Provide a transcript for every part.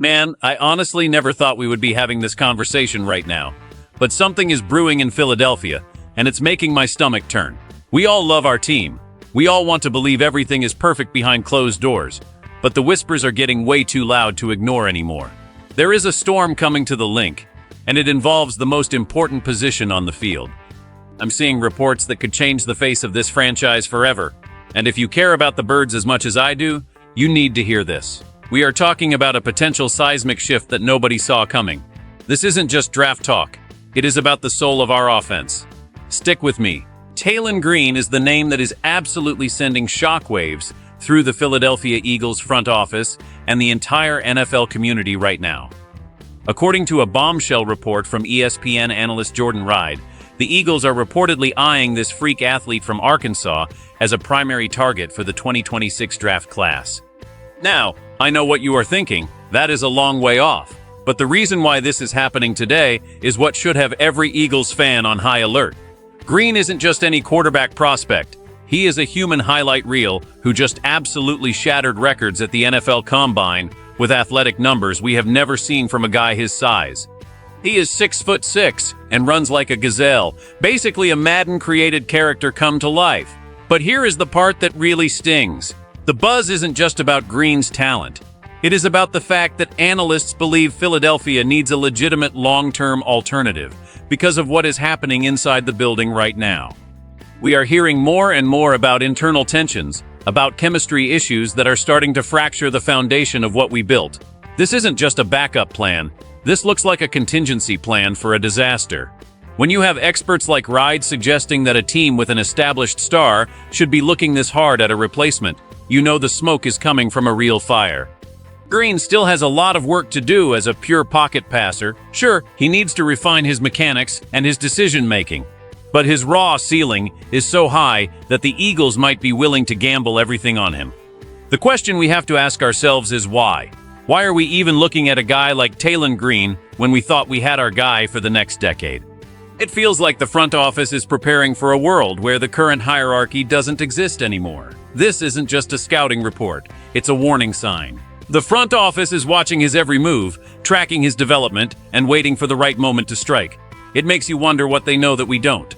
Man, I honestly never thought we would be having this conversation right now. But something is brewing in Philadelphia, and it's making my stomach turn. We all love our team. We all want to believe everything is perfect behind closed doors. But the whispers are getting way too loud to ignore anymore. There is a storm coming to the link, and it involves the most important position on the field. I'm seeing reports that could change the face of this franchise forever. And if you care about the Birds as much as I do, you need to hear this. We are talking about a potential seismic shift that nobody saw coming. This isn't just draft talk. It is about the soul of our offense. Stick with me. Jalen Green is the name that is absolutely sending shockwaves through the Philadelphia Eagles front office and the entire NFL community right now. According to a Bombshell report from ESPN analyst Jordan Ride, the Eagles are reportedly eyeing this freak athlete from Arkansas as a primary target for the 2026 draft class. Now, I know what you are thinking. That is a long way off. But the reason why this is happening today is what should have every Eagles fan on high alert. Green isn't just any quarterback prospect. He is a human highlight reel who just absolutely shattered records at the NFL Combine with athletic numbers we have never seen from a guy his size. He is 6'6" and runs like a gazelle, basically a Madden-created character come to life. But here is the part that really stings. The buzz isn't just about Green's talent. It is about the fact that analysts believe Philadelphia needs a legitimate long-term alternative because of what is happening inside the building right now. We are hearing more and more about internal tensions, about chemistry issues that are starting to fracture the foundation of what we built. This isn't just a backup plan. This looks like a contingency plan for a disaster. When you have experts like Ride suggesting that a team with an established star should be looking this hard at a replacement, you know the smoke is coming from a real fire. Green still has a lot of work to do as a pure pocket passer. Sure, he needs to refine his mechanics and his decision-making. But his raw ceiling is so high that the Eagles might be willing to gamble everything on him. The question we have to ask ourselves is why? Why are we even looking at a guy like Jalen Green when we thought we had our guy for the next decade? It feels like the front office is preparing for a world where the current hierarchy doesn't exist anymore. This isn't just a scouting report, it's a warning sign. The front office is watching his every move, tracking his development, and waiting for the right moment to strike. It makes you wonder what they know that we don't.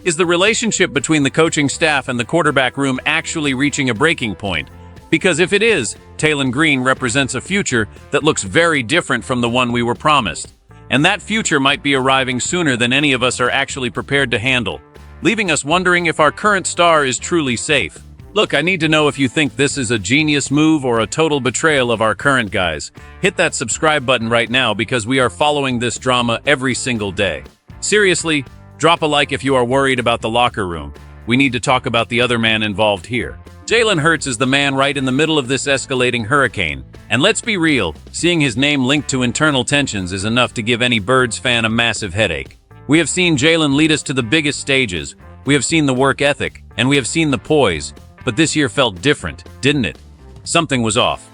Is the relationship between the coaching staff and the quarterback room actually reaching a breaking point? Because if it is, Jalen Green represents a future that looks very different from the one we were promised. And that future might be arriving sooner than any of us are actually prepared to handle, leaving us wondering if our current star is truly safe. Look, I need to know if you think this is a genius move or a total betrayal of our current guys. Hit that subscribe button right now because we are following this drama every single day. Seriously, drop a like if you are worried about the locker room. We need to talk about the other man involved here. Jalen Hurts is the man right in the middle of this escalating hurricane. And let's be real, seeing his name linked to internal tensions is enough to give any Birds fan a massive headache. We have seen Jalen lead us to the biggest stages. We have seen the work ethic, and we have seen the poise. But this year felt different, didn't it? Something was off.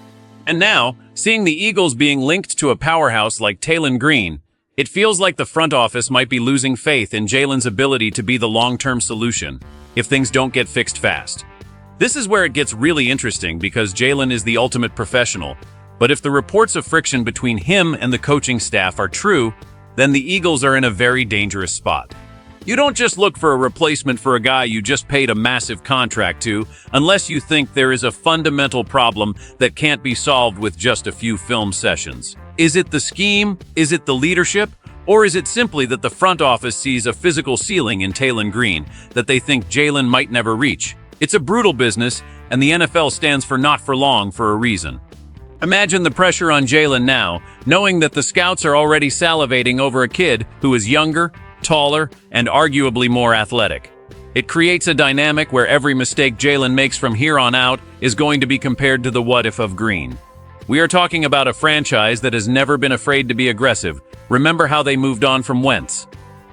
And now, seeing the Eagles being linked to a powerhouse like Jalen Green, it feels like the front office might be losing faith in Jalen's ability to be the long-term solution if things don't get fixed fast. This is where it gets really interesting because Jalen is the ultimate professional, but if the reports of friction between him and the coaching staff are true, then the Eagles are in a very dangerous spot. You don't just look for a replacement for a guy you just paid a massive contract to unless you think there is a fundamental problem that can't be solved with just a few film sessions. Is it the scheme? Is it the leadership? Or is it simply that the front office sees a physical ceiling in Jalen Green that they think Jalen might never reach? It's a brutal business, and the NFL stands for not for long for a reason. Imagine the pressure on Jalen now, knowing that the scouts are already salivating over a kid who is younger, taller, and arguably more athletic. It creates a dynamic where every mistake Jalen makes from here on out is going to be compared to the what-if of Green. We are talking about a franchise that has never been afraid to be aggressive. Remember how they moved on from Wentz.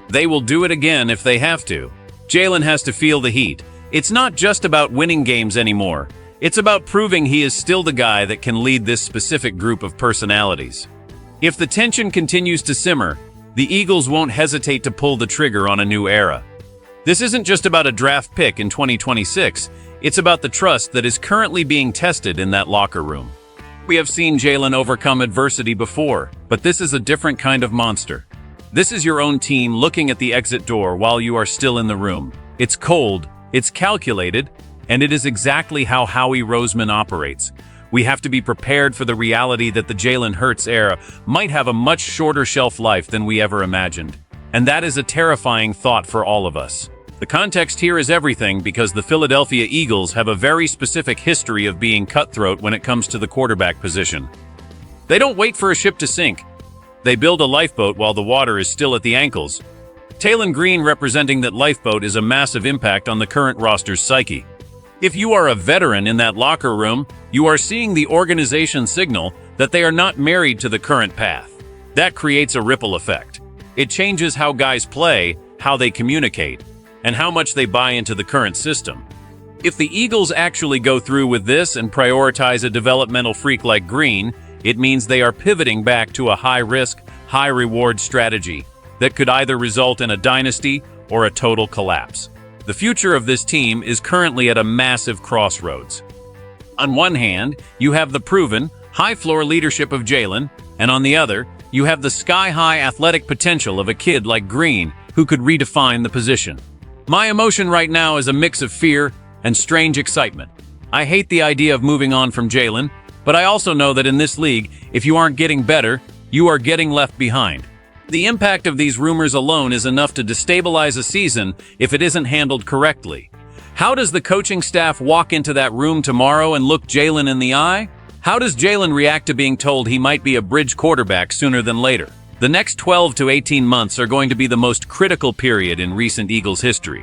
They will do it again if they have to. Jalen has to feel the heat. It's not just about winning games anymore. It's about proving he is still the guy that can lead this specific group of personalities. If the tension continues to simmer, the Eagles won't hesitate to pull the trigger on a new era. This isn't just about a draft pick in 2026, it's about the trust that is currently being tested in that locker room. We have seen Jalen overcome adversity before, but this is a different kind of monster. This is your own team looking at the exit door while you are still in the room. It's cold, it's calculated, and it is exactly how Howie Roseman operates. We have to be prepared for the reality that the Jalen Hurts era might have a much shorter shelf life than we ever imagined. And that is a terrifying thought for all of us. The context here is everything because the Philadelphia Eagles have a very specific history of being cutthroat when it comes to the quarterback position. They don't wait for a ship to sink. They build a lifeboat while the water is still at the ankles. Jalen Green representing that lifeboat is a massive impact on the current roster's psyche. If you are a veteran in that locker room, you are seeing the organization signal that they are not married to the current path. That creates a ripple effect. It changes how guys play, how they communicate, and how much they buy into the current system. If the Eagles actually go through with this and prioritize a developmental freak like Green, it means they are pivoting back to a high-risk, high-reward strategy that could either result in a dynasty or a total collapse. The future of this team is currently at a massive crossroads. On one hand, you have the proven, high-floor leadership of Jalen, and on the other, you have the sky-high athletic potential of a kid like Green who could redefine the position. My emotion right now is a mix of fear and strange excitement. I hate the idea of moving on from Jalen, but I also know that in this league, if you aren't getting better, you are getting left behind. The impact of these rumors alone is enough to destabilize a season if it isn't handled correctly. How does the coaching staff walk into that room tomorrow and look Jalen in the eye? How does Jalen react to being told he might be a bridge quarterback sooner than later? The next 12 to 18 months are going to be the most critical period in recent Eagles history.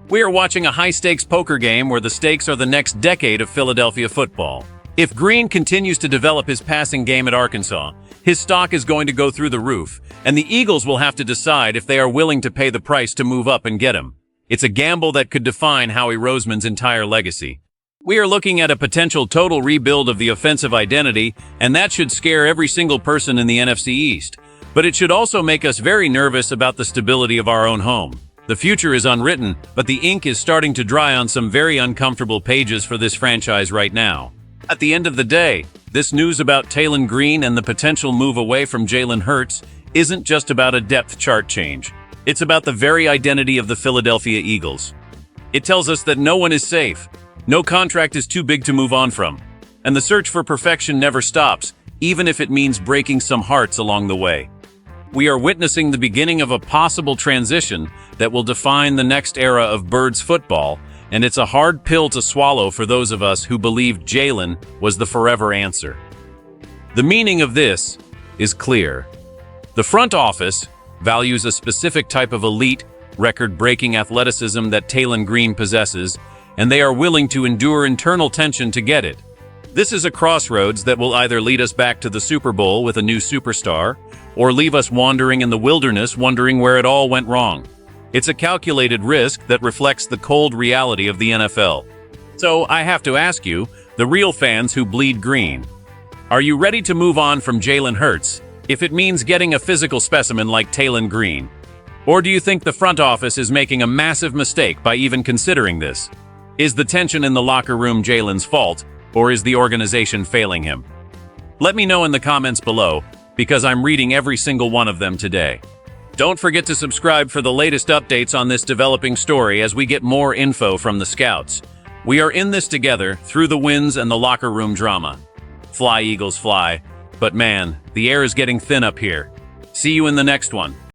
We are watching a high-stakes poker game where the stakes are the next decade of Philadelphia football. If Green continues to develop his passing game at Arkansas, his stock is going to go through the roof, and the Eagles will have to decide if they are willing to pay the price to move up and get him. It's a gamble that could define Howie Roseman's entire legacy. We are looking at a potential total rebuild of the offensive identity, and that should scare every single person in the NFC East. But it should also make us very nervous about the stability of our own home. The future is unwritten, but the ink is starting to dry on some very uncomfortable pages for this franchise right now. At the end of the day, this news about Jalen Green and the potential move away from Jalen Hurts isn't just about a depth chart change. It's about the very identity of the Philadelphia Eagles. It tells us that no one is safe, no contract is too big to move on from, and the search for perfection never stops, even if it means breaking some hearts along the way. We are witnessing the beginning of a possible transition that will define the next era of Birds football, and it's a hard pill to swallow for those of us who believed Jalen was the forever answer. The meaning of this is clear. The front office values a specific type of elite, record-breaking athleticism that Jalen Green possesses, and they are willing to endure internal tension to get it. This is a crossroads that will either lead us back to the Super Bowl with a new superstar, or leave us wandering in the wilderness wondering where it all went wrong. It's a calculated risk that reflects the cold reality of the NFL. So I have to ask you, the real fans who bleed green, are you ready to move on from Jalen Hurts if it means getting a physical specimen like Jalen Green? Or do you think the front office is making a massive mistake by even considering this? Is the tension in the locker room Jalen's fault, or is the organization failing him? Let me know in the comments below, because I'm reading every single one of them today. Don't forget to subscribe for the latest updates on this developing story as we get more info from the scouts. We are in this together through the wins and the locker room drama. Fly, Eagles, fly. But man, the air is getting thin up here. See you in the next one.